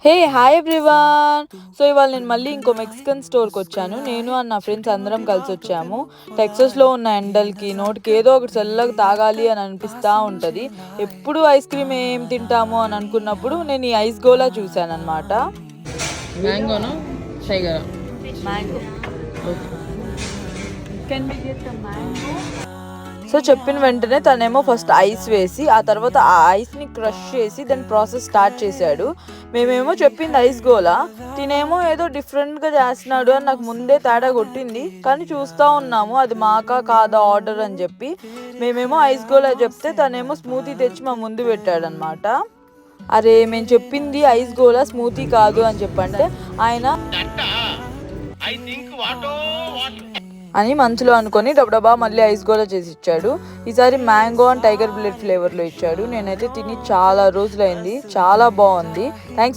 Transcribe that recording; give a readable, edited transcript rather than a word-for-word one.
Hey hi everyone. So ఇవాళ నేను మళ్ళీ ఇంకో మెక్సికన్ స్టోర్కి వచ్చాను. నేను అండ్ నా ఫ్రెండ్స్ అందరం కలిసి వచ్చాము. టెక్సస్లో ఉన్న ఎండలకి నోటికి ఏదో ఒకటి చల్లగా తాగాలి అని అనిపిస్తూ ఉంటుంది. ఎప్పుడు ఐస్ క్రీమ్ ఏం తింటాము అని అనుకున్నప్పుడు నేను ఈ ఐస్ గోలా చూశాను అనమాట. మ్యాంగోనా టైగరా? మ్యాంగో. సో చెప్పిన వెంటనే తనేమో ఫస్ట్ ఐస్ వేసి ఆ తర్వాత ఆ ఐస్ని క్రష్ చేసి దాని ప్రాసెస్ స్టార్ట్ చేశాడు. మేమేమో చెప్పింది ఐస్ గోలా, తినేమో ఏదో డిఫరెంట్గా చేస్తున్నాడు అని నాకు ముందే తేడా కొట్టింది. కానీ చూస్తూ ఉన్నాము అది మాకా కాదా ఆర్డర్ అని చెప్పి. మేమేమో ఐస్ గోలా చెప్తే తనేమో స్మూతీ తెచ్చి మా ముందు పెట్టాడనమాట. అరే మేము చెప్పింది ఐస్ గోలా స్మూతీ కాదు అని చెప్పంటే ఆయన అని మనసులో అనుకొని డబ్బా మళ్ళీ ఐస్ గోలా చేసి ఇచ్చాడు. ఈసారి మ్యాంగో అండ్ టైగర్ బ్లడ్ ఫ్లేవర్లో ఇచ్చాడు. నేనైతే తిని చాలా రోజులైంది, చాలా బాగుంది. థ్యాంక్స్.